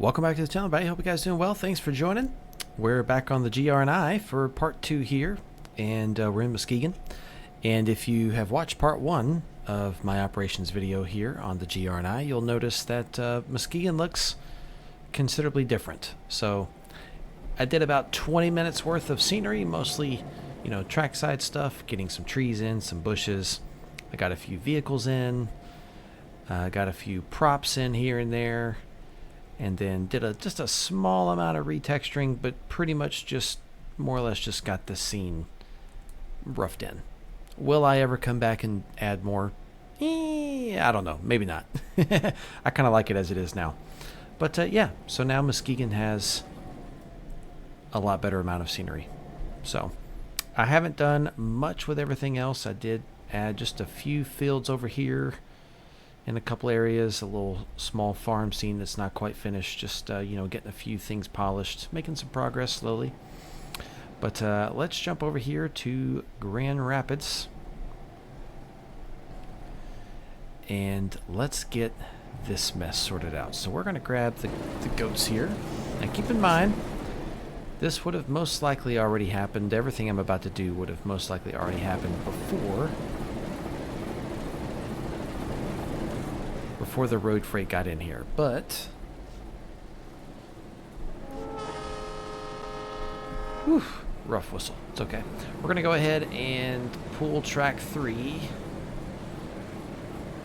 Welcome back to the channel, everybody. Hope you guys are doing well. Thanks for joining. We're back on the GR&I for part 2 here, and we're in Muskegon. And if you have watched part 1 of my operations video here on the GR&I, you'll notice that Muskegon looks considerably different. So I did about 20 minutes worth of scenery, mostly, you know, trackside stuff, getting some trees in, some bushes. I got a few vehicles in, got a few props in here and there. And then did just a small amount of retexturing, but pretty much just more or less just got the scene roughed in. Will I ever come back and add more? I don't know. Maybe not. I kind of like it as it is now. But yeah, so now Muskegon has a lot better amount of scenery. So I haven't done much with everything else. I did add just a few fields over here. In a couple areas, a little small farm scene that's not quite finished, just you know, getting a few things polished, making some progress slowly. But let's jump over here to Grand Rapids and let's get this mess sorted out. So we're going to grab the goats here, and keep in mind this would have most likely already happened. Everything I'm about to do would have most likely already happened before the road freight got in here, but whew, rough whistle. It's okay. We're gonna go ahead and pull track 3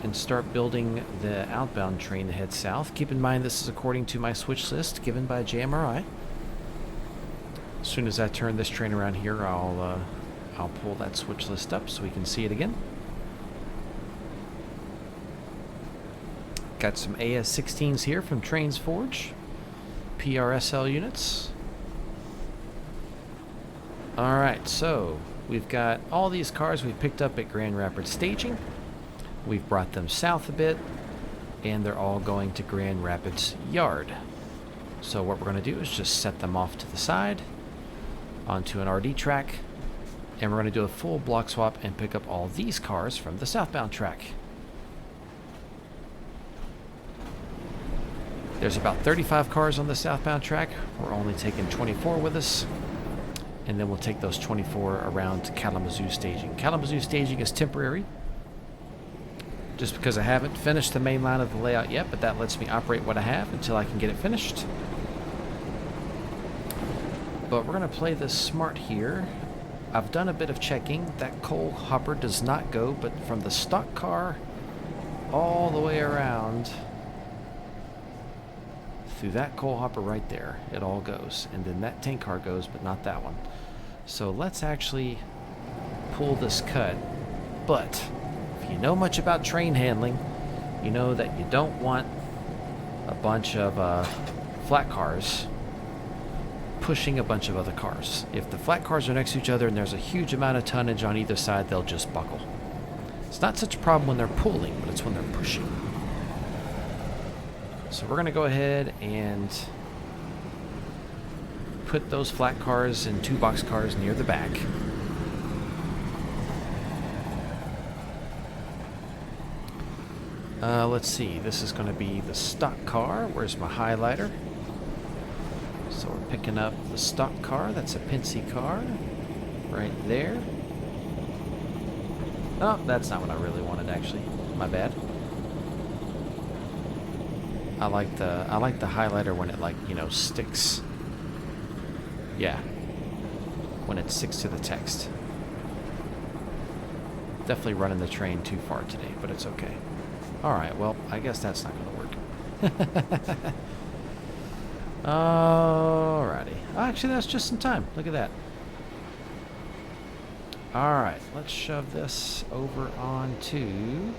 and start building the outbound train to head south. Keep in mind this is according to my switch list given by JMRI. As soon as I turn this train around here, I'll pull that switch list up so we can see it again. Got some AS16s here from Trains Forge, PRSL units. Alright, so we've got all these cars we've picked up at Grand Rapids Staging. We've brought them south a bit, and they're all going to Grand Rapids Yard. So what we're going to do is just set them off to the side onto an RD track, and we're going to do a full block swap and pick up all these cars from the southbound track. There's about 35 cars on the southbound track. We're only taking 24 with us. And then we'll take those 24 around to Kalamazoo staging. Kalamazoo staging is temporary, just because I haven't finished the main line of the layout yet, but that lets me operate what I have until I can get it finished. But we're going to play this smart here. I've done a bit of checking. That coal hopper does not go, but from the stock car all the way around through that coal hopper right there, it all goes, and then that tank car goes, but not that one. So let's actually pull this cut. But if you know much about train handling, you know that you don't want a bunch of flat cars pushing a bunch of other cars. If the flat cars are next to each other and there's a huge amount of tonnage on either side, they'll just buckle. It's not such a problem when they're pulling, but it's when they're pushing. So we're going to go ahead and put those flat cars and 2 box cars near the back. Let's see. This is going to be the stock car. Where's my highlighter? So we're picking up the stock car. That's a Pincy car right there. Oh, that's not what I really wanted, actually. My bad. I like the highlighter when it, like, you know, sticks. Yeah. When it sticks to the text. Definitely running the train too far today, but it's okay. Alright, well, I guess that's not going to work. Alrighty. Actually, that's just in time. Look at that. Alright, let's shove this over onto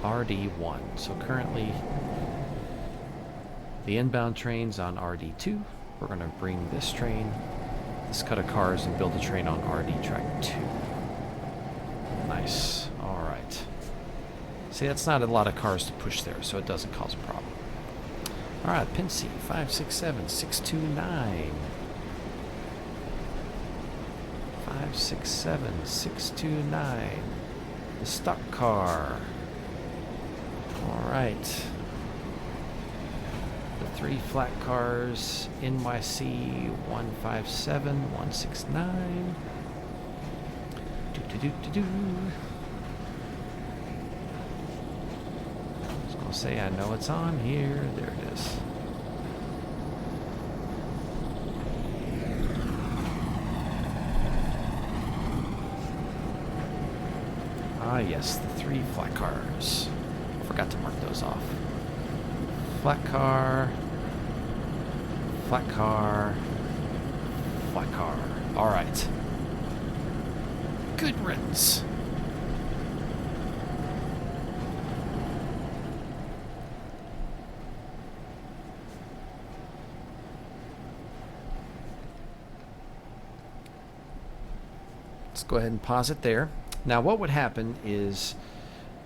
RD1. So currently the inbound train's on RD2. We're going to bring this train, this cut of cars, and build a train on RD track 2. Nice. Alright. See, that's not a lot of cars to push there, so it doesn't cause a problem. Alright, Pincy 567 629. 567 629. The stock car. Alright. The 3 flat cars, NYC 157, 169. Do-do-do-do-do. I was going to say, I know it's on here. There it is. Ah, yes, the 3 flat cars. Forgot to mark those off. Flat car. Flat car. Flat car. All right. Good riddance. Let's go ahead and pause it there. Now what would happen is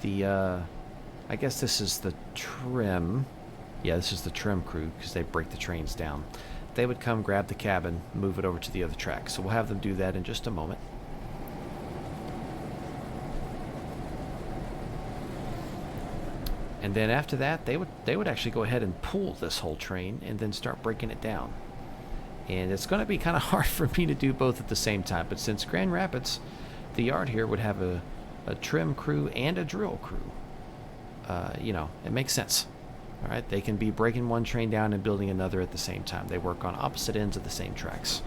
the, I guess this is the trim. Yeah, this is the trim crew because they break the trains down. They would come grab the cabin, move it over to the other track. So we'll have them do that in just a moment. And then after that, they would actually go ahead and pull this whole train and then start breaking it down. And it's going to be kind of hard for me to do both at the same time. But since Grand Rapids, the yard here would have a trim crew and a drill crew. You know, it makes sense. All right, they can be breaking one train down and building another at the same time. They work on opposite ends of the same tracks.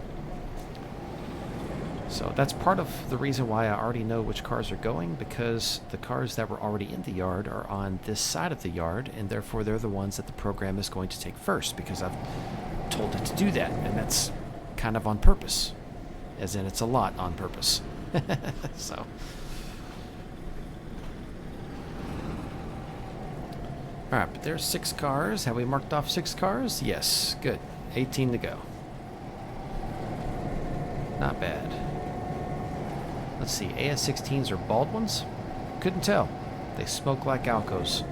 So that's part of the reason why I already know which cars are going, because the cars that were already in the yard are on this side of the yard, and therefore they're the ones that the program is going to take first, because I've told it to do that, and that's kind of on purpose. As in, it's a lot on purpose. So... Alright, but there's 6 cars. Have we marked off 6 cars? Yes. Good. 18 to go. Not bad. Let's see. AS-16s are bald ones? Couldn't tell. They smoke like Alcos.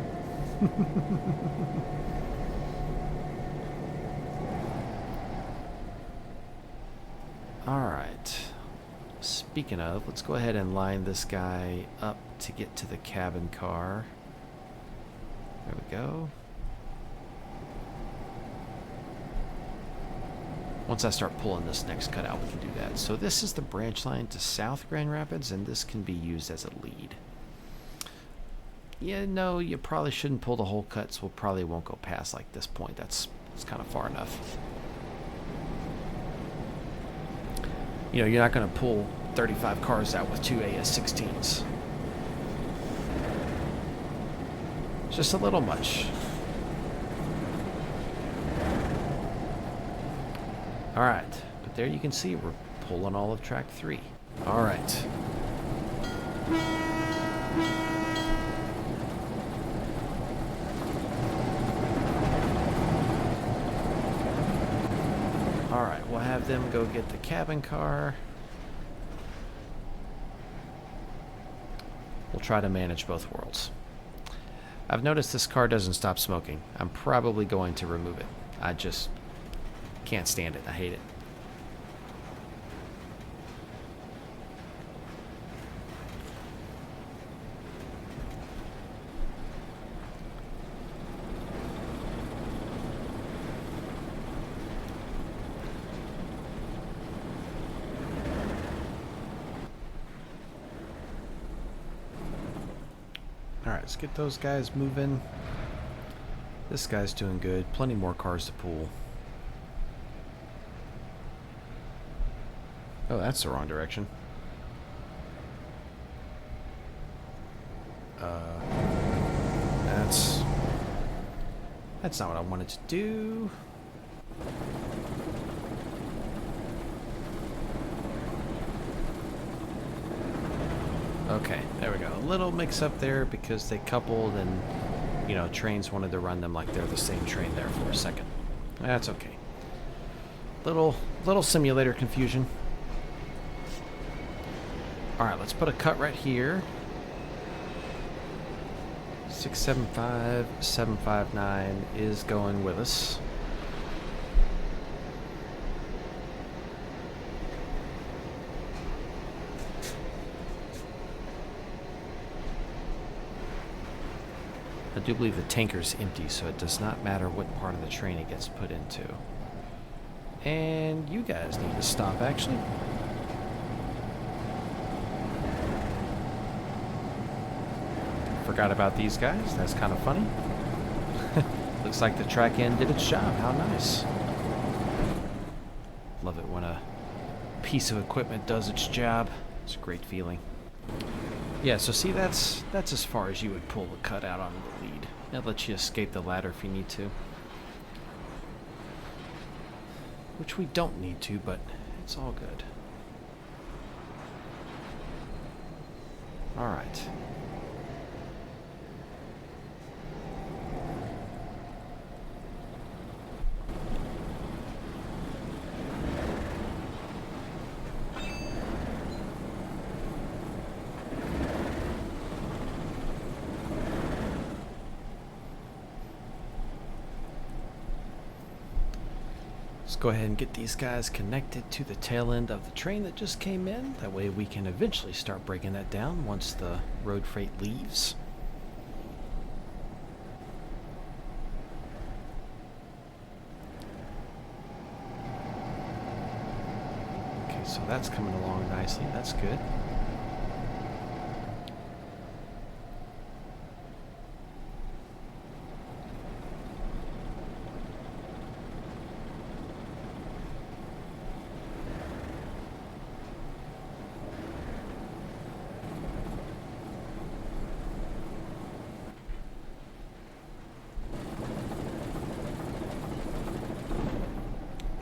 Alright. Speaking of, let's go ahead and line this guy up to get to the cabin car. There we go. Once I start pulling this next cutout, we can do that. So this is the branch line to South Grand Rapids, and this can be used as a lead. Yeah, no, you probably shouldn't pull the whole cut, so we probably won't go past like this point. That's kind of far enough. You know, you're not going to pull 35 cars out with 2 AS-16s. Just a little much. Alright, but there you can see we're pulling all of track 3. Alright. Alright, we'll have them go get the cabin car. We'll try to manage both worlds. I've noticed this car doesn't stop smoking. I'm probably going to remove it. I just can't stand it. I hate it. Alright, let's get those guys moving. This guy's doing good. Plenty more cars to pull. Oh, that's the wrong direction. That's not what I wanted to do. Okay, there we go. A little mix up there because they coupled and, you know, trains wanted to run them like they're the same train there for a second. That's okay. Little simulator confusion. Alright, let's put a cut right here. 675, 759 is going with us. I do believe the tanker's empty, so it does not matter what part of the train it gets put into. And you guys need to stop, actually. Forgot about these guys. That's kind of funny. Looks like the track end did its job. How nice. Love it when a piece of equipment does its job. It's a great feeling. Yeah, so see, that's as far as you would pull the cutout onto the lead. That lets you escape the ladder if you need to. Which we don't need to, but it's all good. Alright. Let's go ahead and get these guys connected to the tail end of the train that just came in. That way we can eventually start breaking that down once the road freight leaves. Okay, so that's coming along nicely. That's good.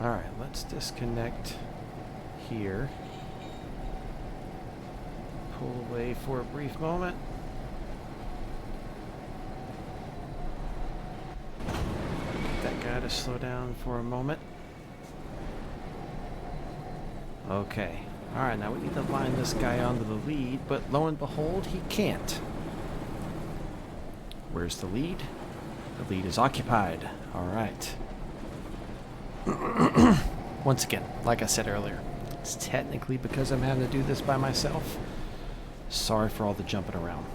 Alright, let's disconnect here. Pull away for a brief moment. Get that guy to slow down for a moment. Okay. Alright, now we need to line this guy onto the lead, but lo and behold, he can't. Where's the lead? The lead is occupied. Alright. Once again, like I said earlier, it's technically because I'm having to do this by myself. Sorry for all the jumping around.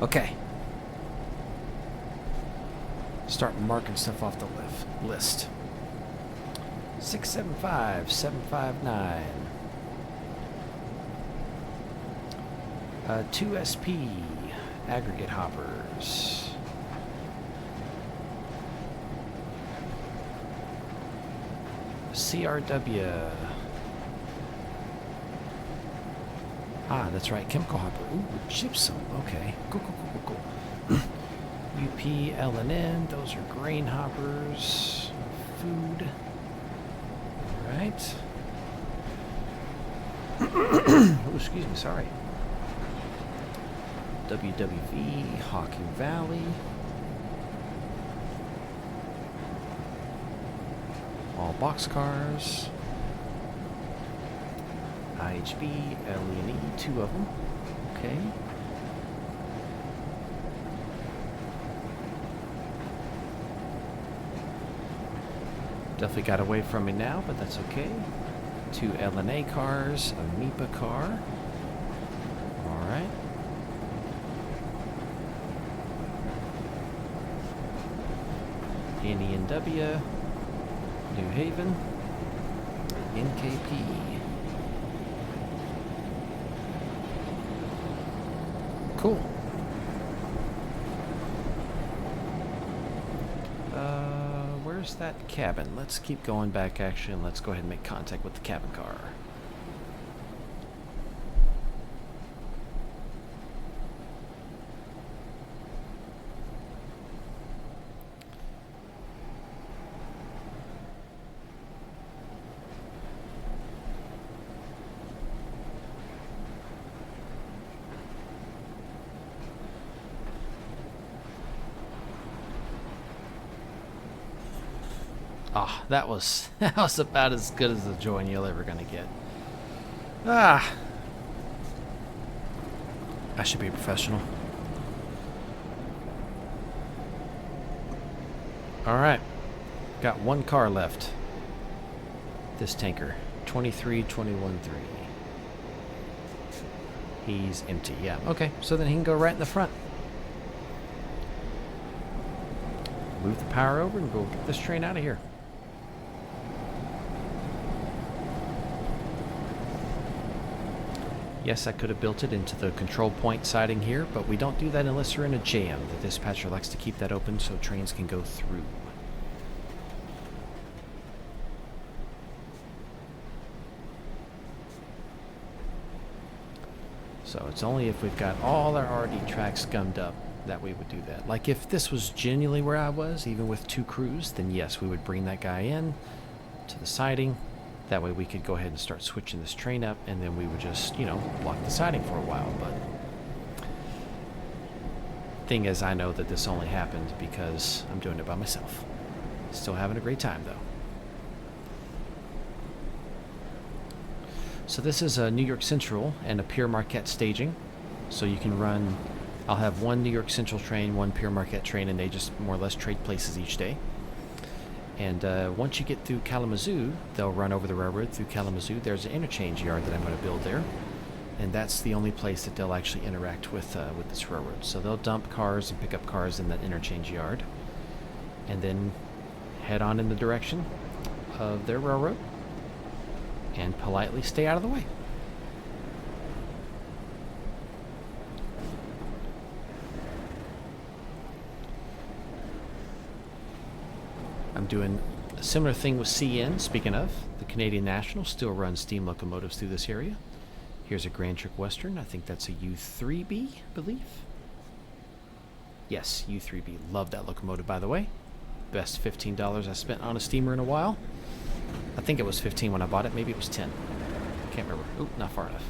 Okay. Start marking stuff off the list. 675, 759. 2 SP aggregate hoppers. CRW. Ah, that's right, chemical hopper. Ooh, gypsum. Okay, cool. UP, LNN, those are grain hoppers. Food. Alright. Oh, excuse me, sorry. WWV, Hawking Valley. All boxcars. IHB, LE&E, 2 of them. Okay. Definitely got away from me now, but that's okay. 2 LNA cars, a MIPA car. Alright. NENW, New Haven, NKP. Cool. Where's that cabin? Let's keep going back, actually, and let's go ahead and make contact with the cabin car. Ah, that was about as good as the join you're ever gonna get. Ah, I should be a professional. All right, got 1 car left. This tanker, 2321-3. He's empty. Yeah. Okay, so then he can go right in the front. move the power over and go get this train out of here. Yes, I could have built it into the control point siding here, but we don't do that unless you're in a jam. The dispatcher likes to keep that open so trains can go through. So it's only if we've got all our RD tracks gummed up that we would do that. Like if this was genuinely where I was, even with 2 crews, then yes, we would bring that guy in to the siding. That way we could go ahead and start switching this train up, and then we would just, you know, block the siding for a while. But thing is, I know that this only happened because I'm doing it by myself. Still having a great time, though. So this is a New York Central and a Pere Marquette staging. So you can run, I'll have one New York Central train, one Pere Marquette train, and they just more or less trade places each day. And once you get through Kalamazoo, they'll run over the railroad through Kalamazoo. There's an interchange yard that I'm going to build there. And that's the only place that they'll actually interact with this railroad. So they'll dump cars and pick up cars in that interchange yard. And then head on in the direction of their railroad. And politely stay out of the way. I'm doing a similar thing with CN. Speaking of, the Canadian National still runs steam locomotives through this area. Here's a Grand Trunk Western. I think that's a U3B, I believe. Yes, U3B. Love that locomotive, by the way. Best $15 I spent on a steamer in a while. I think it was 15 when I bought it. Maybe it was 10. Can't remember. Oop, not far enough.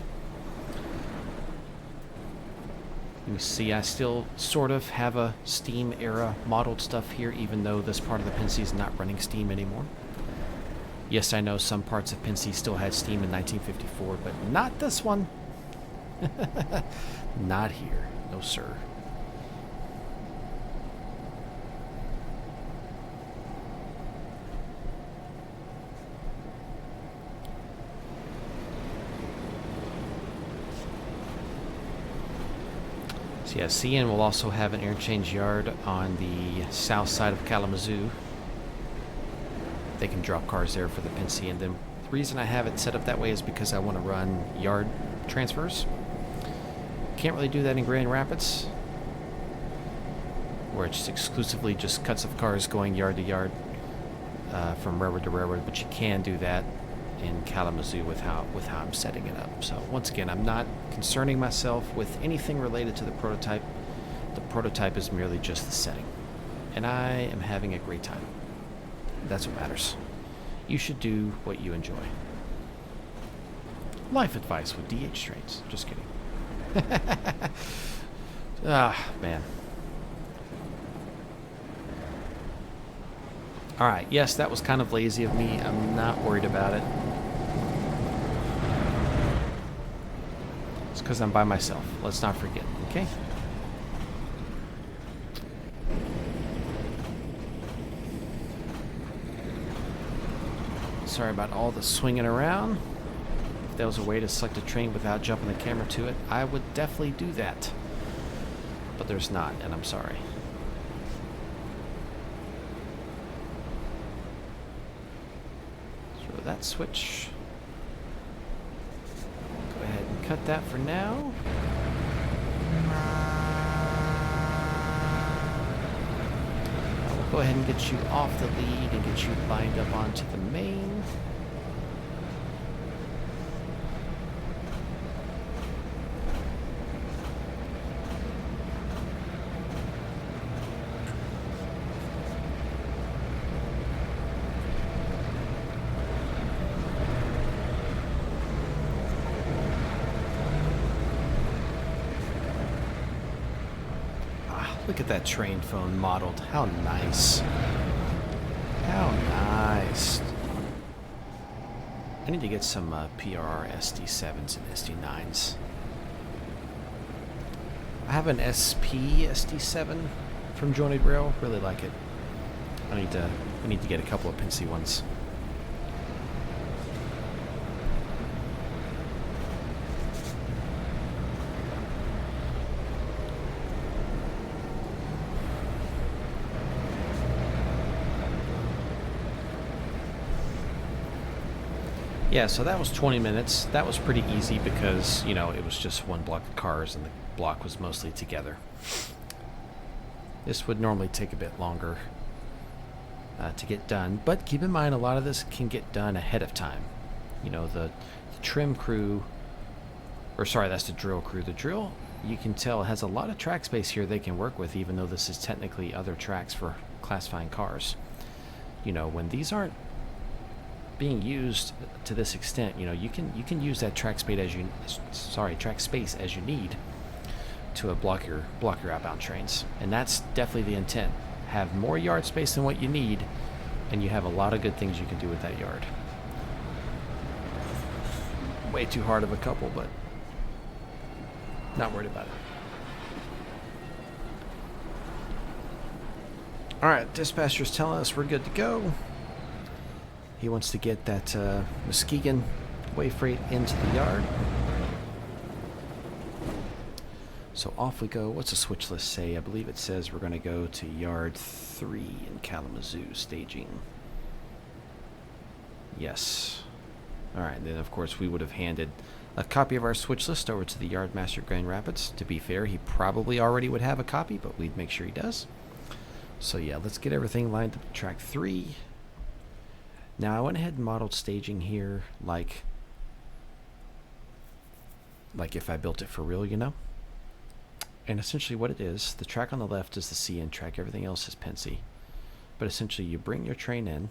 You see, I still sort of have a steam era modeled stuff here, even though this part of the Pennsy is not running steam anymore. Yes, I know some parts of Pennsy still had steam in 1954, but not this one. Not here. No, sir. So yeah, CN will also have an interchange yard on the south side of Kalamazoo. They can drop cars there for the Pennsy, and then the reason I have it set up that way is because I want to run yard transfers. Can't really do that in Grand Rapids, where it's exclusively just cuts of cars going yard to yard from railroad to railroad, but you can do that in Kalamazoo with how I'm setting it up. So once again, I'm not concerning myself with anything related to the prototype. The prototype is merely just the setting, and I am having a great time. That's what matters. You should do what you enjoy. Life advice with DH trains. Just kidding. Ah, man. Alright, yes, that was kind of lazy of me. I'm not worried about it. It's because I'm by myself. Let's not forget, okay? Sorry about all the swinging around. If there was a way to select a train without jumping the camera to it, I would definitely do that. But there's not, and I'm sorry. Throw that switch. Go ahead and cut that for now. Go ahead and get you off the lead and get you lined up onto the main. Look at that train phone modeled. How nice. How nice. I need to get some PRR SD7s and SD9s. I have an SP SD7 from Jointed Rail. Really like it. I need to get a couple of Pennsy ones. Yeah, so that was 20 minutes. That was pretty easy because, you know, it was just one block of cars and the block was mostly together. This would normally take a bit longer to get done, but keep in mind a lot of this can get done ahead of time. You know, the trim crew, or sorry, that's the drill crew. The drill, you can tell, has a lot of track space here they can work with, even though this is technically other tracks for classifying cars. You know, when these aren't being used to this extent, you know, you can use that track space as you need to block your outbound trains, and that's definitely the intent. Have more yard space than what you need, and you have a lot of good things you can do with that yard. Way too hard of a couple, but not worried about it. All right, dispatcher's telling us we're good to go. He wants to get that Muskegon way freight into the yard. So off we go. What's the switch list say? I believe it says we're going to go to yard 3 in Kalamazoo staging. Yes. All right, then of course we would have handed a copy of our switch list over to the yard master Grand Rapids. To be fair, he probably already would have a copy, but we'd make sure he does. So yeah, let's get everything lined up at track 3. Now I went ahead and modeled staging here like if I built it for real, you know? And essentially what it is, the track on the left is the CN track, everything else is Pensy. But essentially you bring your train in,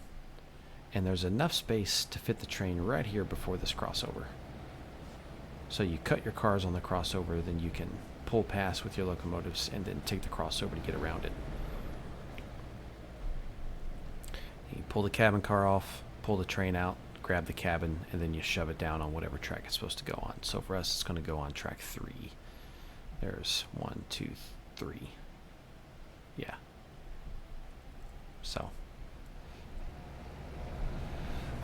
and there's enough space to fit the train right here before this crossover. So you cut your cars on the crossover, then you can pull past with your locomotives and then take the crossover to get around it. You pull the cabin car off, pull the train out, grab the cabin, and then you shove it down on whatever track it's supposed to go on. So for us, it's going to go on track 3. There's 1, 2, 3. Yeah. So.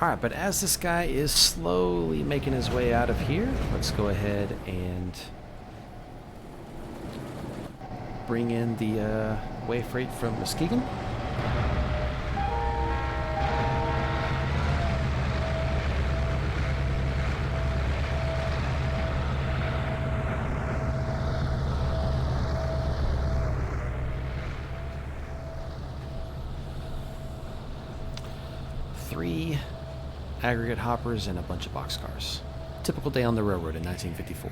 Alright, but as this guy is slowly making his way out of here, let's go ahead and bring in the way freight from Muskegon. Aggregate hoppers and a bunch of boxcars. Typical day on the railroad in 1954.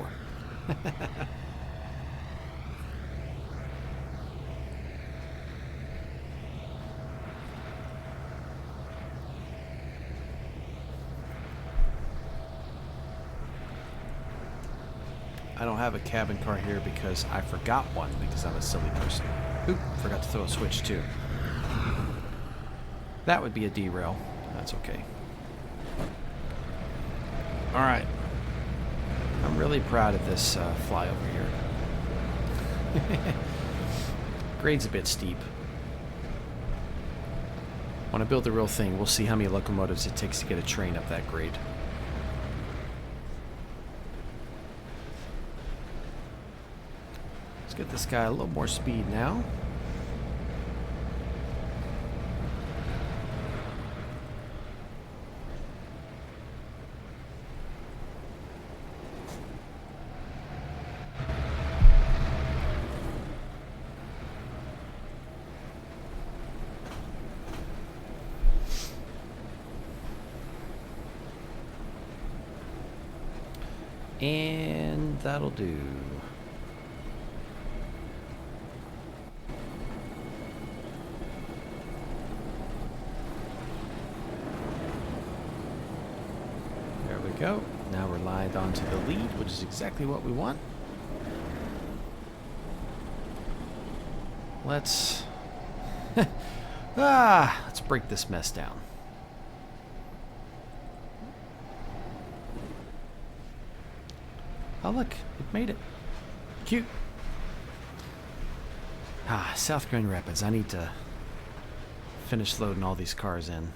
I don't have a cabin car here because I forgot one because I'm a silly person. Oop, forgot to throw a switch too. That would be a derail. That's okay. Alright. I'm really proud of this flyover here. Grade's a bit steep. When I build the real thing, we'll see how many locomotives it takes to get a train up that grade. Let's get this guy a little more speed now. And that'll do. There we go. Now we're lined onto the lead, which is exactly what we want. Let's let's break this mess down. Oh look, it made it. Cute. South Grand Rapids. I need to finish loading all these cars in.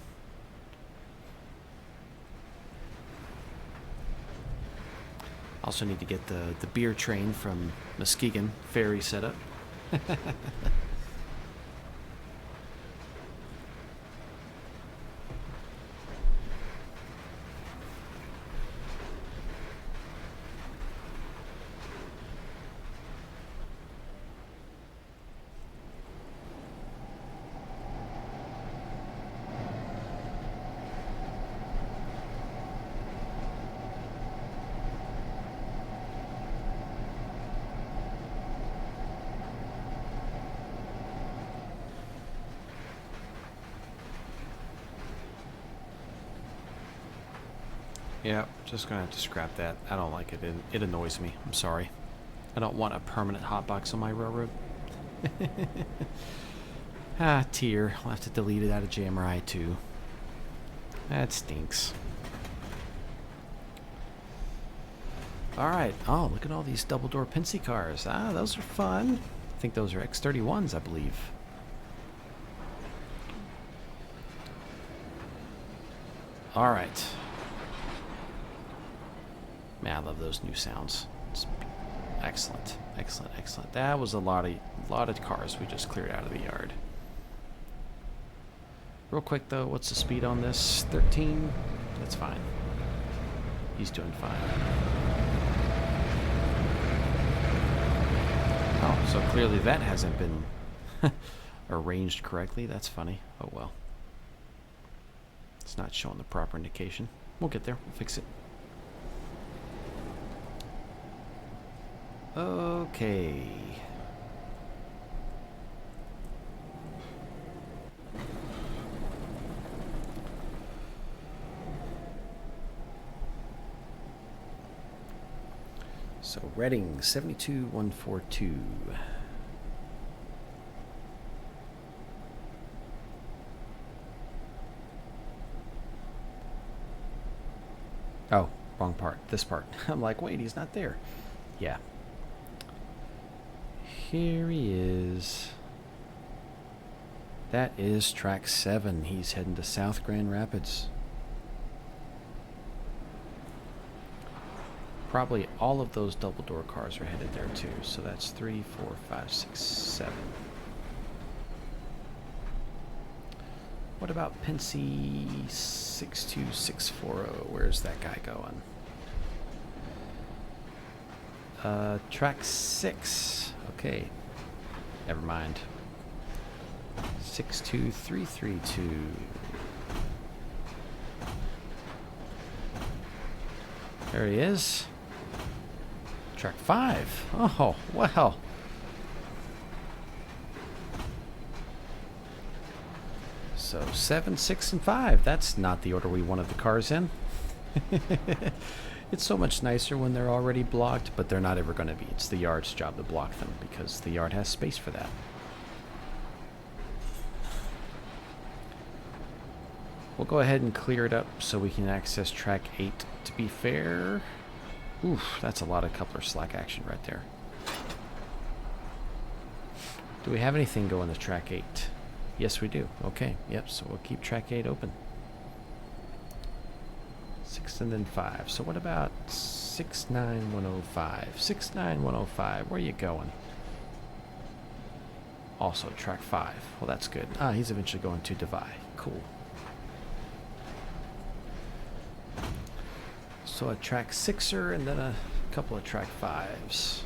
Also need to get the beer train from Muskegon ferry set up. Yeah, just gonna have to scrap that. I don't like it. It annoys me. I'm sorry. I don't want a permanent hotbox on my railroad. Ah, tier. I'll have to delete it out of JMRI too. That stinks. Alright. Oh, look at all these double-door Pincy cars. Ah, those are fun. I think those are X31s, I believe. Alright. Man, I love those new sounds. It's excellent. Excellent, excellent. That was a lot of cars we just cleared out of the yard. Real quick though, what's the speed on this? 13? That's fine. He's doing fine. Oh, so clearly that hasn't been arranged correctly. That's funny. Oh well. It's not showing the proper indication. We'll get there. We'll fix it. Okay. So Reading 72142. Oh, wrong part. This part. I'm like, wait, he's not there. Yeah. Here he is. That is track 7. He's heading to South Grand Rapids. Probably all of those double door cars are headed there too. So that's 3, 4, 5, 6, 7. What about Pincy 62640? Where's that guy going? Track 6. Okay. Never mind. 62332. There he is. Track 5. Oh, wow. So 7, 6, and 5. That's not the order we wanted the cars in. It's so much nicer when they're already blocked, but they're not ever going to be. It's the yard's job to block them because the yard has space for that. We'll go ahead and clear it up so we can access track 8. To be fair, oof, that's a lot of coupler slack action right there. Do we have anything going to track 8? Yes, we do. Okay, yep, so we'll keep track 8 open. 6 and then 5. So what about 69105? 69105, where are you going? Also track 5. Well, that's good. Ah, he's eventually going to Divide. Cool. So a track 6er and then a couple of track 5s.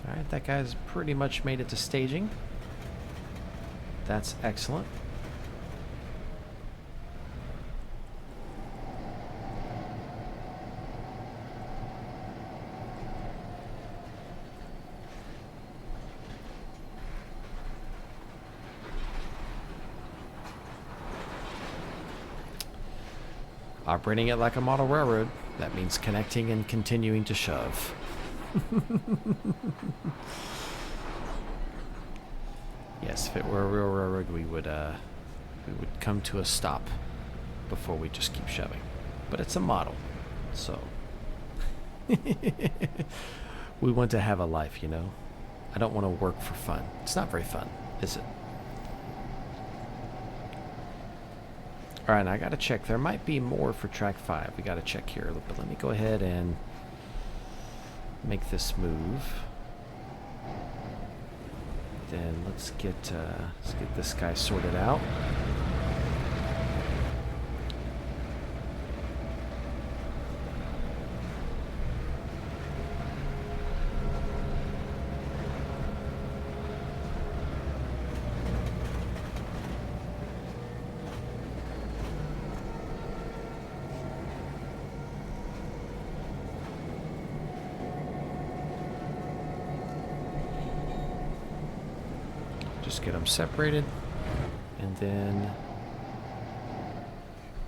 Alright, that guy's pretty much made it to staging. That's excellent. Operating it like a model railroad, that means connecting and continuing to shove. Yes, if it were a real railroad, we would come to a stop before we just keep shoving. But it's a model, so we want to have a life, you know. I don't want to work for fun. It's not very fun, is it? All right, I got to check. There might be more for track 5. We got to check here, but let me go ahead and make this move. Then let's get this guy sorted out. just get them separated, and then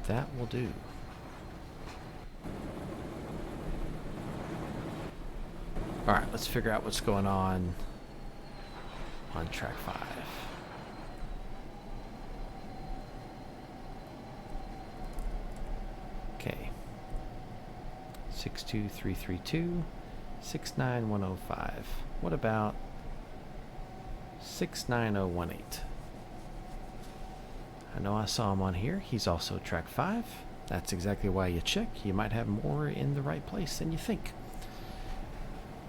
that will do. Alright, let's figure out what's going on track 5. Okay. 62332, 69105. What about 69018? I know I saw him on here. He's also track 5. That's exactly why you check. You might have more in the right place than you think.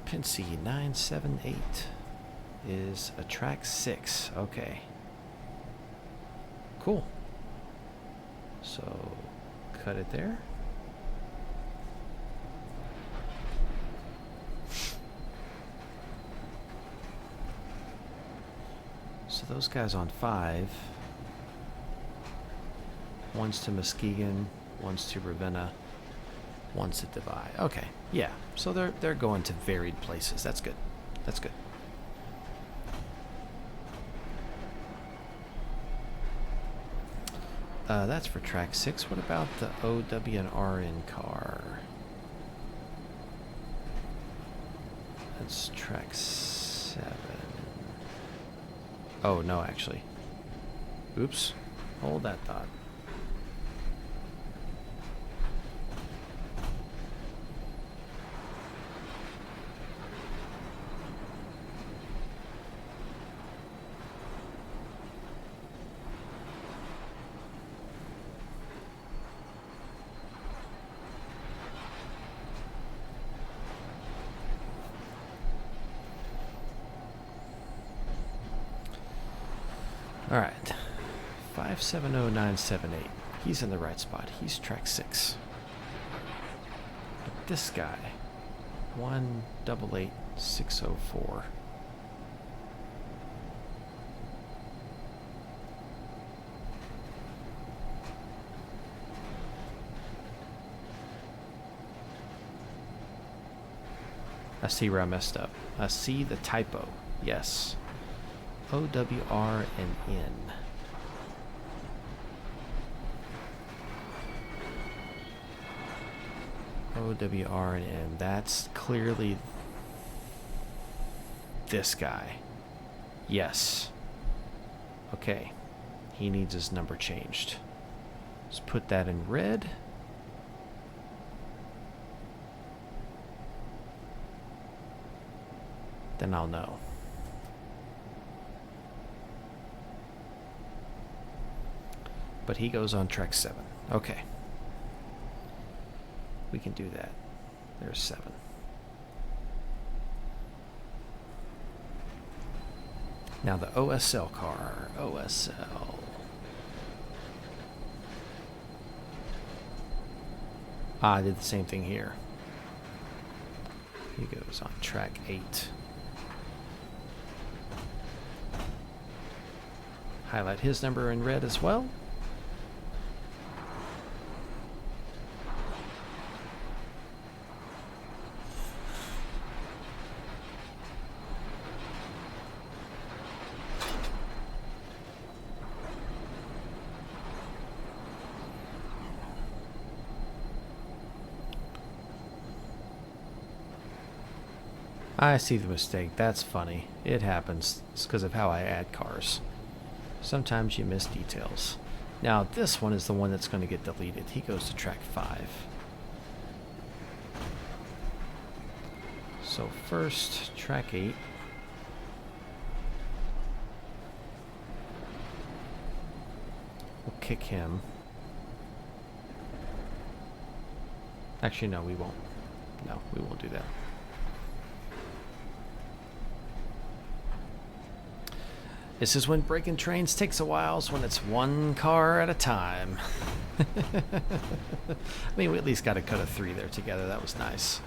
Pincy 978 is a track 6. Okay. Cool. So cut it there. So those guys on 5. One's to Muskegon, one's to Ravenna, one's to Divide. Okay, yeah. So they're going to varied places. That's good. That's good. That's for track 6. What about the OW&RN car? That's track 7. Oh, no, actually. Oops. Hold that thought. All right, 570978. He's in the right spot. He's track 6. But this guy, 188604. I see where I messed up. I see the typo. Yes. OWR&N. OWR&N. That's clearly this guy. Yes. Okay. He needs his number changed. Let's put that in red. Then I'll know. But he goes on track 7. Okay. We can do that. There's 7. Now the OSL car. OSL. I did the same thing here. He goes on track 8. Highlight his number in red as well. I see the mistake. That's funny. It happens. It's because of how I add cars. Sometimes you miss details. Now this one is the one that's going to get deleted. He goes to track 5. So first, track 8. We'll kick him. Actually, no, we won't. No, we won't do that. This is when breaking trains takes a while, when it's one car at a time. I mean, we at least got a cut of 3 there together. That was nice.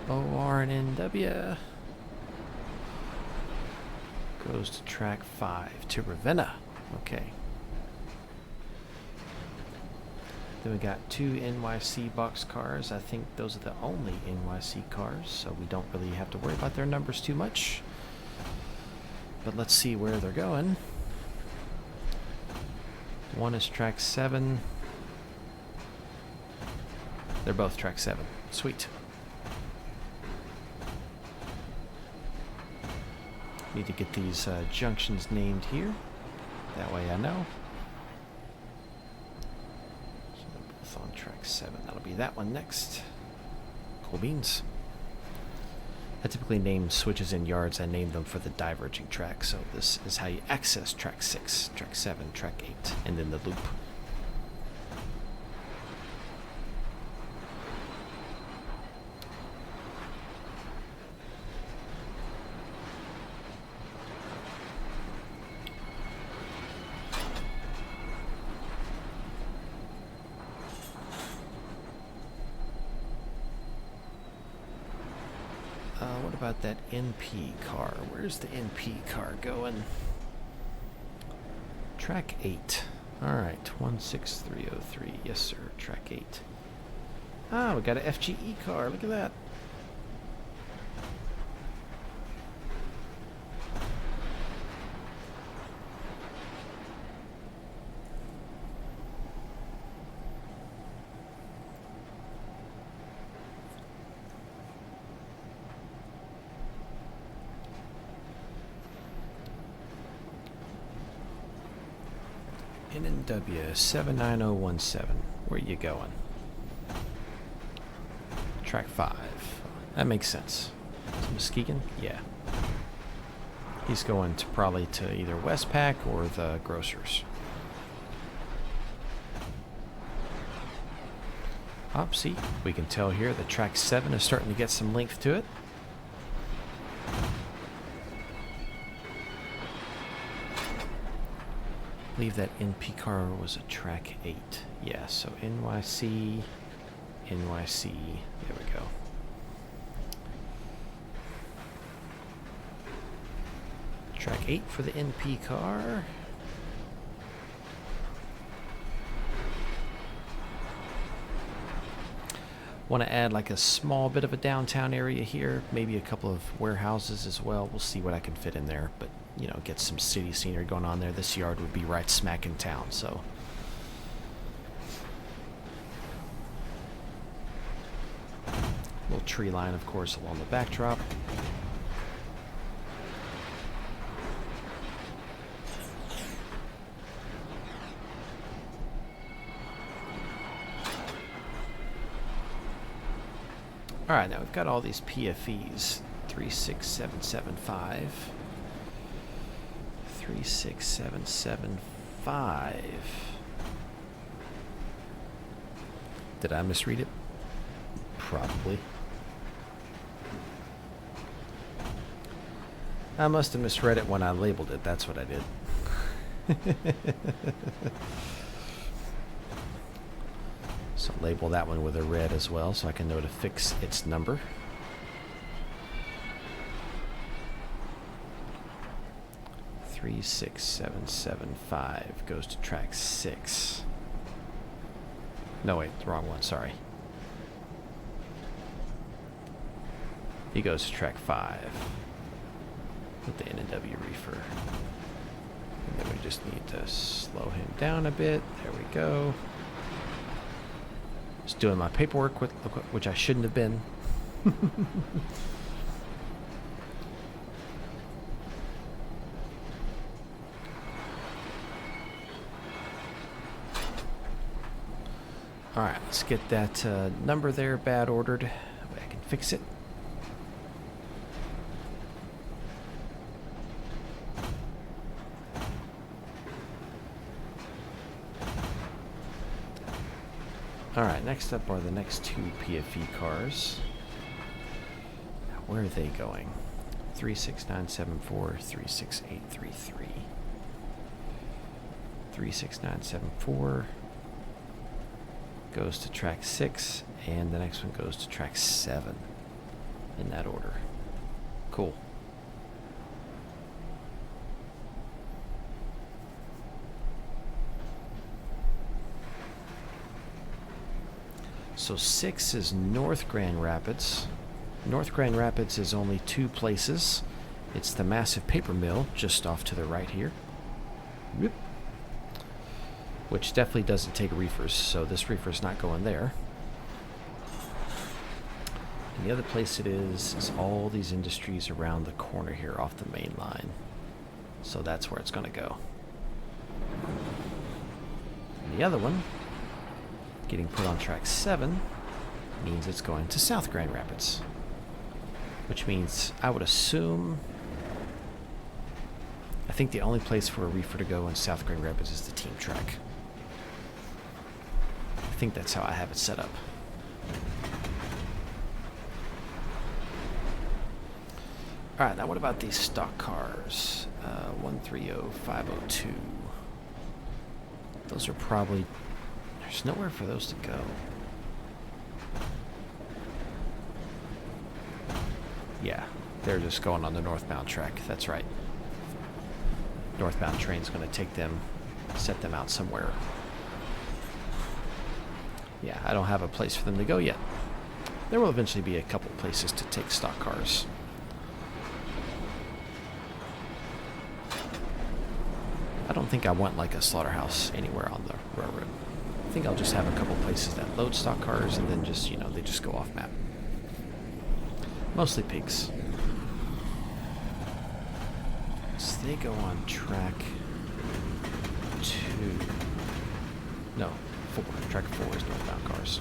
OR and NW. Goes to track 5 to Ravenna. Okay. Then we got 2 NYC box cars. I think those are the only NYC cars, so we don't really have to worry about their numbers too much. But let's see where they're going. One is track 7. They're both track 7. Sweet. Need to get these junctions named here. That way I know. So they're both on track 7. That'll be that one next. Cool beans. I typically name switches in yards. I name them for the diverging track. So this is how you access track 6, track 7, track 8, and then the loop. What about that NP car? Where's the NP car going? Track 8. Alright, 16303. Yes, sir. Track 8. Ah, we got an FGE car. Look at that. NNW 79017. Where you going? Track 5. That makes sense. Muskegon? Yeah. He's going to probably to either Westpac or the grocers. See, we can tell here that track 7 is starting to get some length to it. I believe that NP car was a track 8. Yeah, so NYC, NYC, there we go. Track 8 for the NP car. Want to add like a small bit of a downtown area here, maybe a couple of warehouses as well. We'll see what I can fit in there, but you know, get some city scenery going on there. This yard would be right smack in town, so. Little tree line, of course, along the backdrop. Alright, now we've got all these PFEs. 36775. 36775. Did I misread it? Probably. I must have misread it when I labeled it. That's what I did. So label that one with a red as well so I can know to fix its number. Three, 6, 7, 7, 5 goes to track 6. No, wait, the wrong one, sorry. He goes to track 5 with the NW reefer. And then we just need to slow him down a bit. There we go. Just doing my paperwork, which I shouldn't have been. Alright, let's get that number there bad ordered. That way I can fix it. Alright, next up are the next 2 PFE cars. Now, where are they going? 36974, 36833. 36974 goes to track 6, and the next one goes to track 7. In that order. Cool. So 6 is North Grand Rapids. North Grand Rapids is only 2 places. It's the massive paper mill just off to the right here. Whoop. Which definitely doesn't take reefers, so this reefer's not going there. And the other place it is all these industries around the corner here off the main line. So that's where it's going to go. And the other one, getting put on track 7, means it's going to South Grand Rapids. Which means I would assume... I think the only place for a reefer to go in South Grand Rapids is the team track. I think that's how I have it set up. Alright, now what about these stock cars? 130502. Those are probably... There's nowhere for those to go. Yeah, they're just going on the northbound track. That's right. Northbound train's going to take them, set them out somewhere. Yeah, I don't have a place for them to go yet. There will eventually be a couple places to take stock cars. I don't think I want like a slaughterhouse anywhere on the railroad. I think I'll just have a couple places that load stock cars and then just, you know, they just go off map. Mostly pigs. So they go on track 2. No, 4. Track 4 is northbound cars.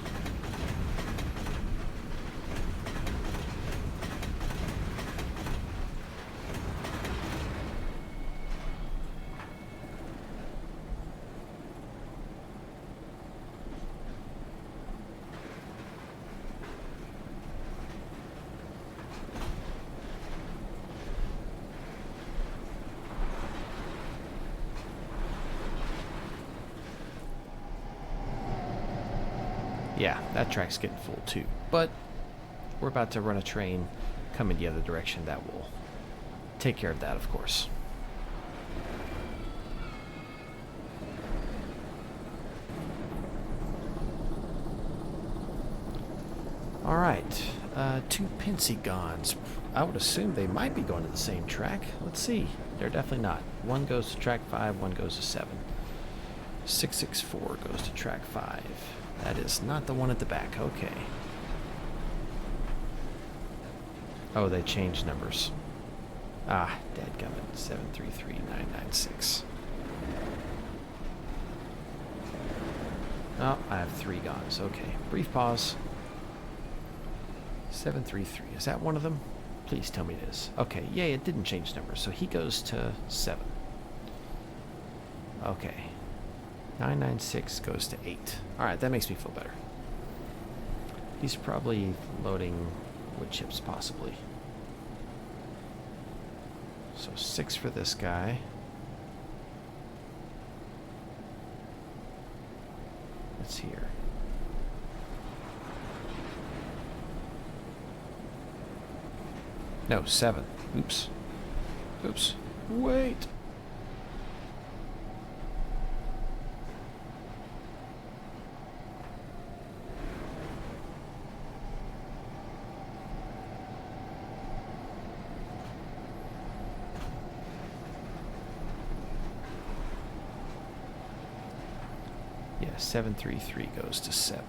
Yeah, that track's getting full too. But we're about to run a train coming the other direction that will take care of that, of course. Alright, 2 Muskegon. I would assume they might be going to the same track. Let's see. They're definitely not. One goes to track 5, one goes to 7. 664 goes to track 5. That is not the one at the back. Okay. Oh, they changed numbers. Ah, dadgummit. 733996. Oh, I have 3 guns. Okay. Brief pause. 733. Is that one of them? Please tell me it is. Okay. Yay, it didn't change numbers. So he goes to 7. Okay. 996 goes to 8. Alright, that makes me feel better. He's probably loading wood chips, possibly. So 6 for this guy. Let's hear. No, 7. Oops. Oops. Wait. Yeah, 733 goes to 7.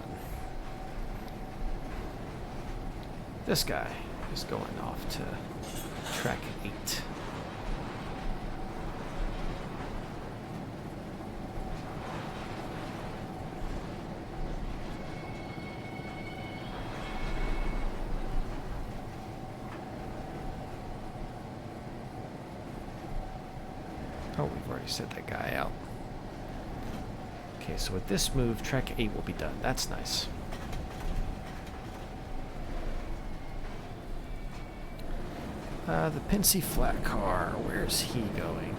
This guy is going off to track 8. Oh, we've already set that guy out. Okay, so with this move, track 8 will be done. That's nice. The Pincy flat car, where's he going?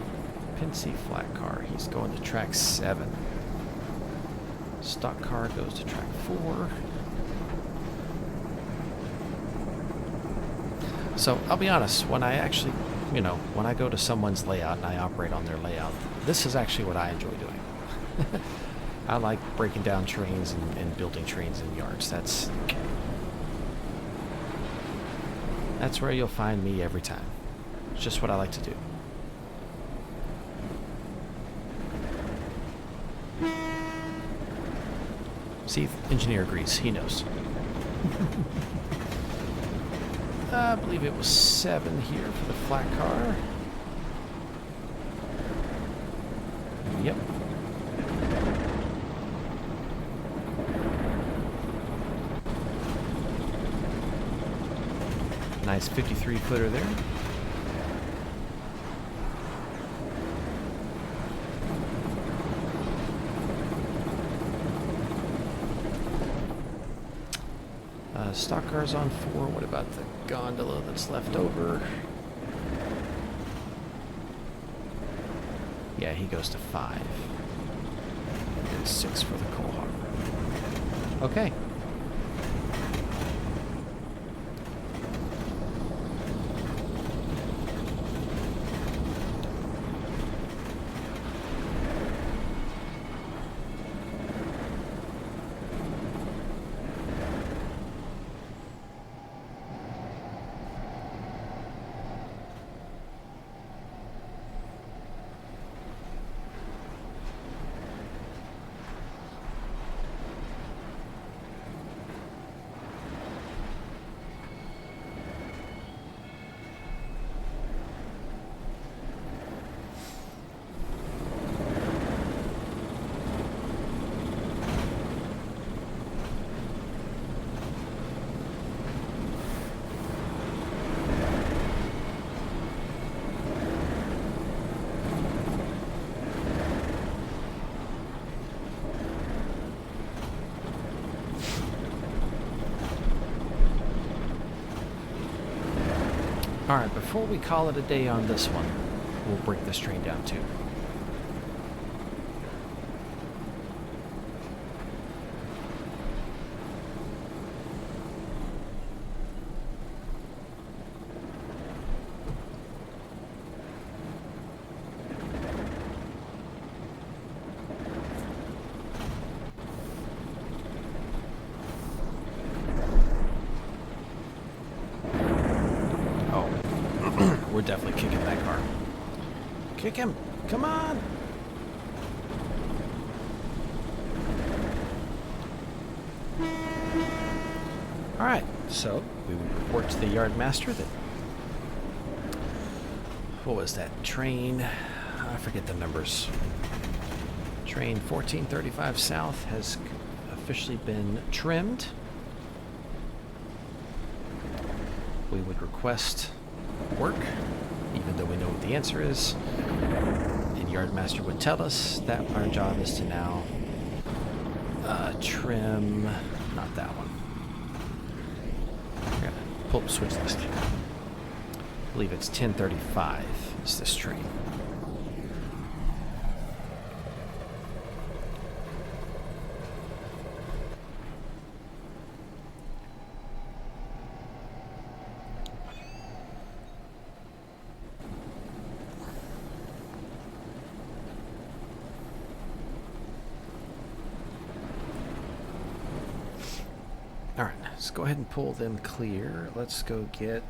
Pincy flat car, he's going to track 7. Stock car goes to track 4. So, I'll be honest, when I actually, you know, when I go to someone's layout and I operate on their layout, this is actually what I enjoy doing. I like breaking down trains and building trains in yards. That's where you'll find me every time. It's just what I like to do. See, engineer agrees. He knows. I believe it was 7 here for the flat car. Yep. Nice 53-footer there. Stock cars on 4. What about the gondola that's left over? Yeah, he goes to 5. And 6 for the coal harbor. Okay. Alright, before we call it a day on this one, we'll break this train down too. We're definitely kicking that car. Kick him! Come on! Alright, so we would report to the yard master that... What was that? Train... I forget the numbers. Train 1435 South has officially been trimmed. We would request work, even though we know what the answer is, and Yardmaster would tell us that our job is to now trim, not that one. We're gonna pull up switch list. I believe it's 1035 is this train. Alright, let's go ahead and pull them clear. Let's go get...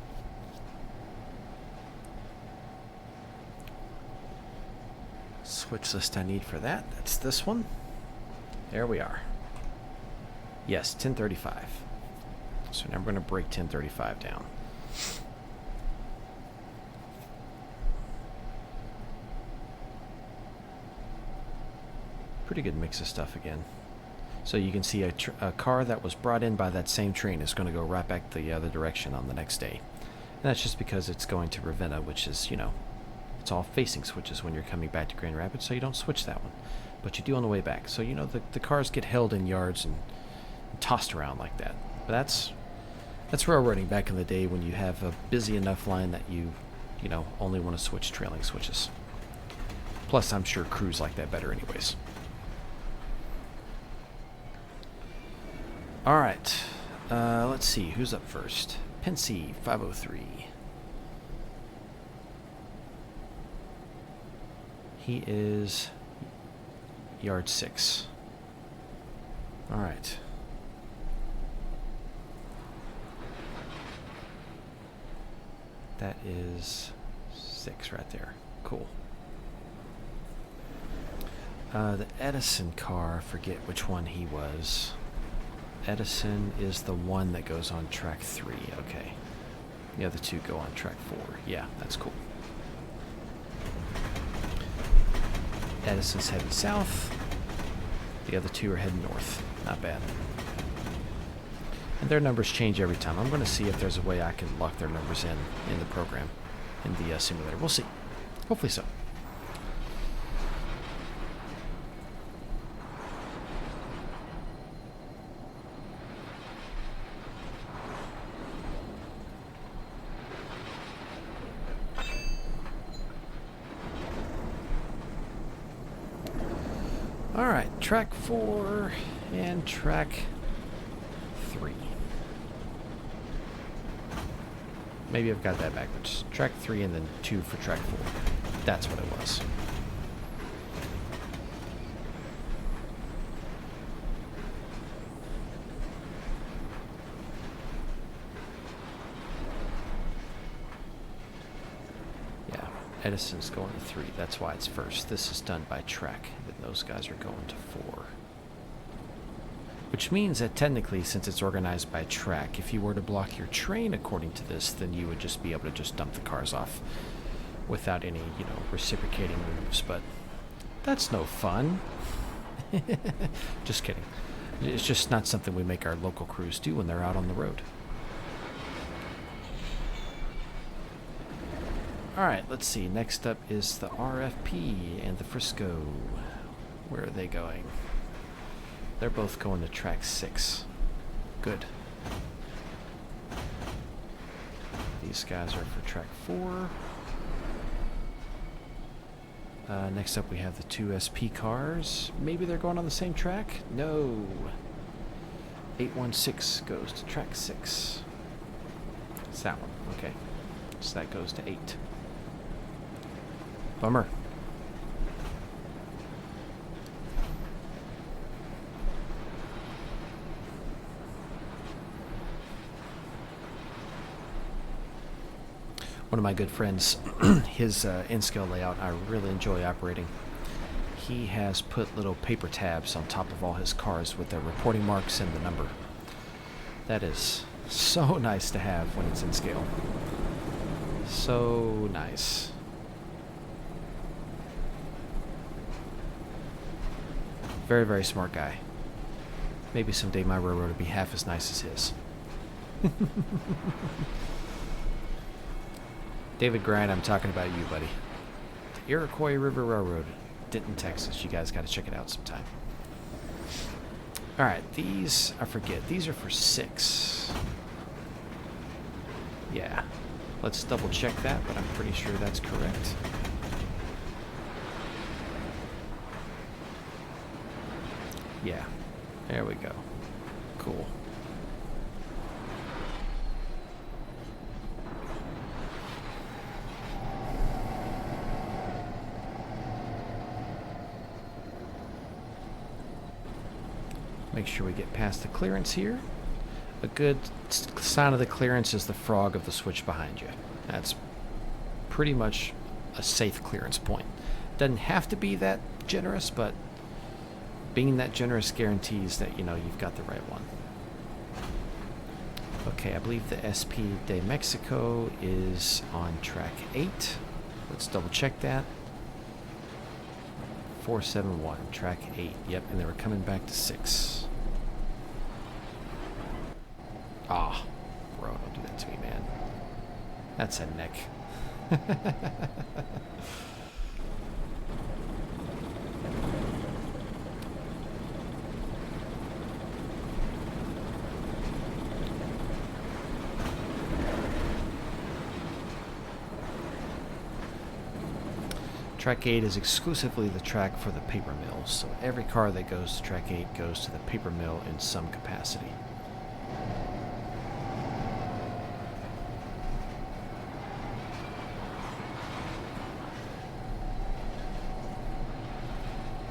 switch list I need for that. That's this one. There we are. Yes, 1035. So now we're going to break 1035 down. Pretty good mix of stuff again. So you can see a car that was brought in by that same train is going to go right back the other direction on the next day. And that's just because it's going to Ravenna, which is, you know, it's all facing switches when you're coming back to Grand Rapids, so you don't switch that one. But you do on the way back. So, you know, the cars get held in yards and tossed around like that. But that's railroading back in the day when you have a busy enough line that you know, only want to switch trailing switches. Plus, I'm sure crews like that better anyways. Alright, let's see, who's up first? Pensy, 503. He is yard 6. All right. That is 6 right there. Cool. The Edison car, I forget which one he was. Edison is the one that goes on track 3. Okay. The other 2 go on track 4. Yeah, that's cool. Edison's heading south. The other 2 are heading north. Not bad. And their numbers change every time. I'm going to see if there's a way I can lock their numbers in the program, in the simulator. We'll see. Hopefully so. All right, track 4 and track 3. Maybe I've got that backwards. Track 3 and then 2 for track 4. That's what it was. Yeah, Edison's going to 3. That's why it's first. This is done by track. Those guys are going to 4. Which means that technically, since it's organized by track, if you were to block your train according to this, then you would just be able to just dump the cars off without any, reciprocating moves. But that's no fun. Just kidding. It's just not something we make our local crews do when they're out on the road. Alright, let's see. Next up is the RFP and the Frisco. Where are they going? They're both going to track 6. Good. These guys are for track 4. Next up we have the 2 SP cars. Maybe they're going on the same track? No. 816 goes to track 6. It's that one. Okay. So that goes to 8. Bummer. One of my good friends, his in-scale layout I really enjoy operating. He has put little paper tabs on top of all his cars with their reporting marks and the number. That is so nice to have when it's in scale. So nice. Very, very smart guy. Maybe someday my railroad will be half as nice as his. David Grind, I'm talking about you, buddy. The Iroquois River Railroad, Denton, Texas. You guys got to check it out sometime. All right, these, I forget. These are for 6. Yeah. Let's double check that, but I'm pretty sure that's correct. Yeah. There we go. Cool. Make sure we get past the clearance here. A good sign of the clearance is the frog of the switch behind you. That's pretty much a safe clearance point. Doesn't have to be that generous, but being that generous guarantees that, you've got the right one. Okay, I believe the SP de Mexico is on track 8. Let's double check that. 471, track 8. Yep, and they were coming back to 6. Ah, bro, don't do that to me, man. That's a neck. Track 8 is exclusively the track for the paper mills, so every car that goes to track 8 goes to the paper mill in some capacity.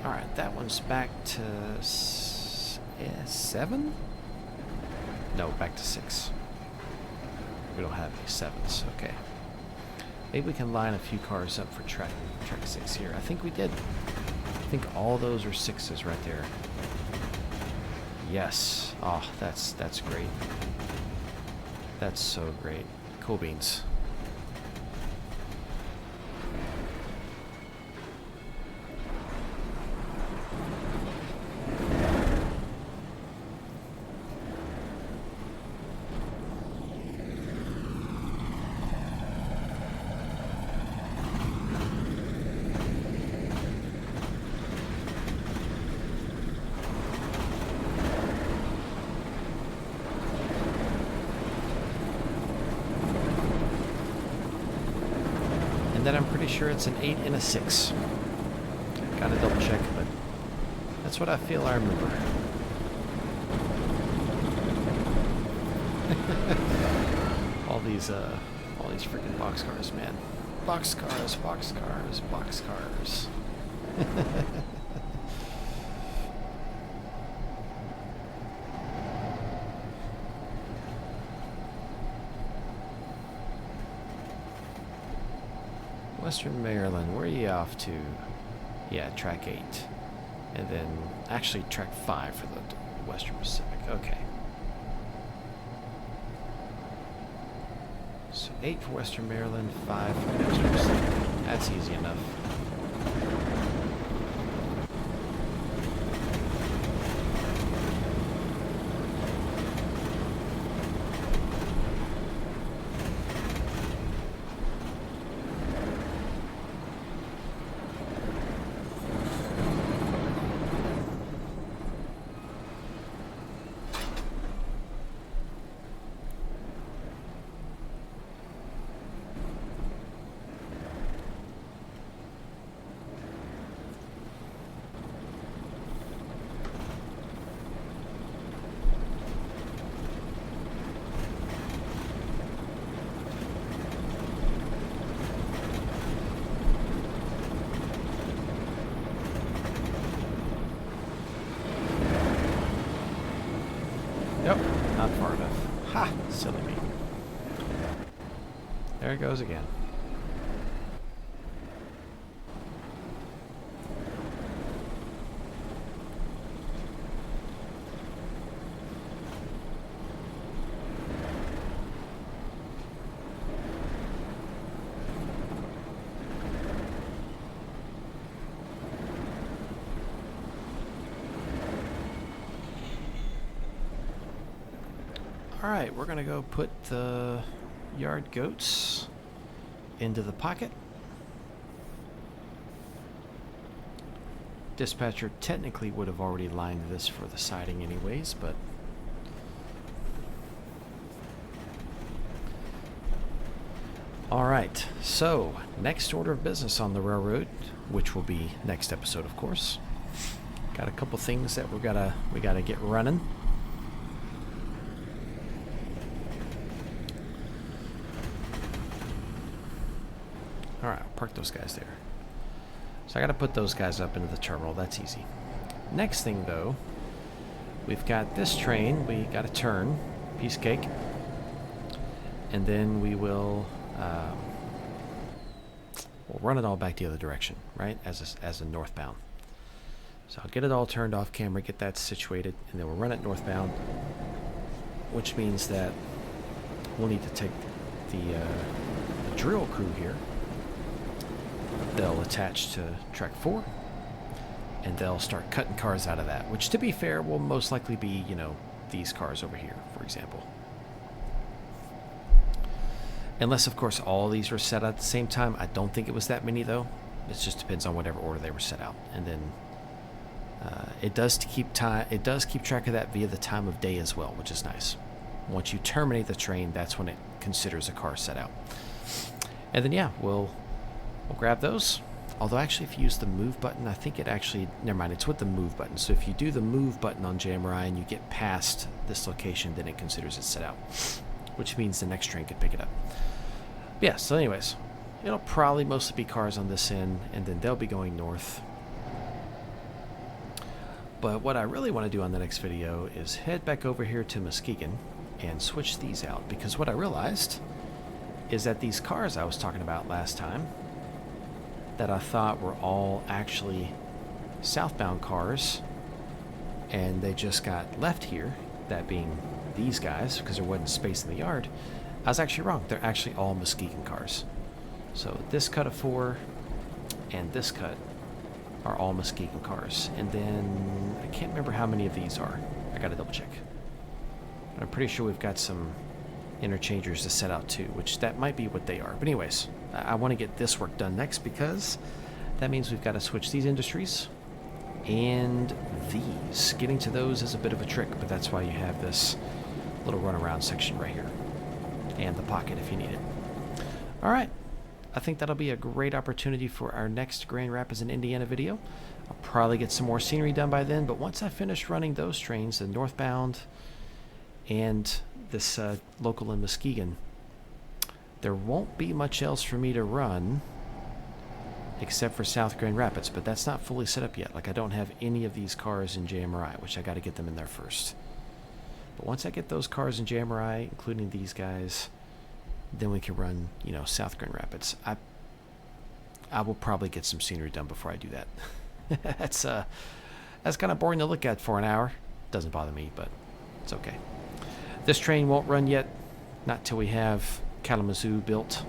Alright, that one's back to 7? No, back to 6. We don't have any 7s. Okay. Maybe we can line a few cars up for track 6 here. I think we did. I think all those are 6s right there. Yes. Oh, that's great. That's so great. Cool beans. And then I'm pretty sure it's an 8 and a 6. Gotta double check, but that's what I feel I remember. all these freaking boxcars, man. Boxcars, boxcars, boxcars. Western Maryland, where are you off to? Yeah, track 8. And then, actually, track 5 for the Western Pacific. Okay. So 8 for Western Maryland, 5 for the Western Pacific. That's easy enough. Nope, not far enough. Ha! Silly me. There it goes again. Alright, we're gonna go put the yard goats into the pocket. Dispatcher technically would have already lined this for the siding anyways, but alright, so next order of business on the railroad, which will be next episode of course. Got a couple things that we gotta get running. Alright, park those guys there. So I gotta put those guys up into the terminal, that's easy. Next thing though, we've got this train, we gotta turn, piece of cake. And then we will we'll run it all back the other direction, right? As a northbound. So I'll get it all turned off camera, get that situated, and then we'll run it northbound. Which means that we'll need to take the drill crew here. They'll attach to track 4 and they'll start cutting cars out of that, which to be fair will most likely be, you know, these cars over here, for example. Unless of course all these were set out at the same time. I don't think it was that many though. It just depends on whatever order they were set out. And then it does keep track of that via the time of day as well, which is nice. Once you terminate the train, that's when it considers a car set out. And then yeah, we'll grab those. Although actually if you use the move button, I think it actually, never mind, it's with the move button. So if you do the move button on JMRI and you get past this location, then it considers it set out, which means the next train could pick it up. But yeah, so anyways, it'll probably mostly be cars on this end, and then they'll be going north. But what I really want to do on the next video is head back over here to Muskegon and switch these out, because what I realized is that these cars I was talking about last time that I thought were all actually southbound cars, and they just got left here, that being these guys, because there wasn't space in the yard. I was actually wrong. They're actually all Muskegon cars. So this cut of 4 and this cut are all Muskegon cars. And then I can't remember how many of these are. I gotta double check. But I'm pretty sure we've got some interchangers to set out too, which that might be what they are. But anyways, I want to get this work done next, because that means we've got to switch these industries and these. Getting to those is a bit of a trick, but that's why you have this little runaround section right here. And the pocket if you need it. Alright, I think that'll be a great opportunity for our next Grand Rapids in Indiana video. I'll probably get some more scenery done by then, but once I finish running those trains, the northbound and this local in Muskegon, there won't be much else for me to run except for South Grand Rapids, but that's not fully set up yet. Like, I don't have any of these cars in JMRI, which I got to get them in there first. But once I get those cars in JMRI, including these guys, then we can run, you know, South Grand Rapids. I will probably get some scenery done before I do that. That's kind of boring to look at for an hour. Doesn't bother me, but it's okay. This train won't run yet, not till we have Kalamazoo built.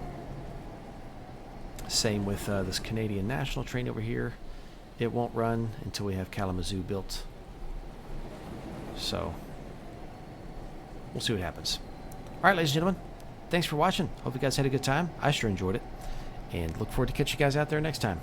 Same with this Canadian National train over here. It won't run until we have Kalamazoo built. So we'll see what happens. All right, ladies and gentlemen, thanks for watching. Hope you guys had a good time. I sure enjoyed it, and look forward to catch you guys out there next time.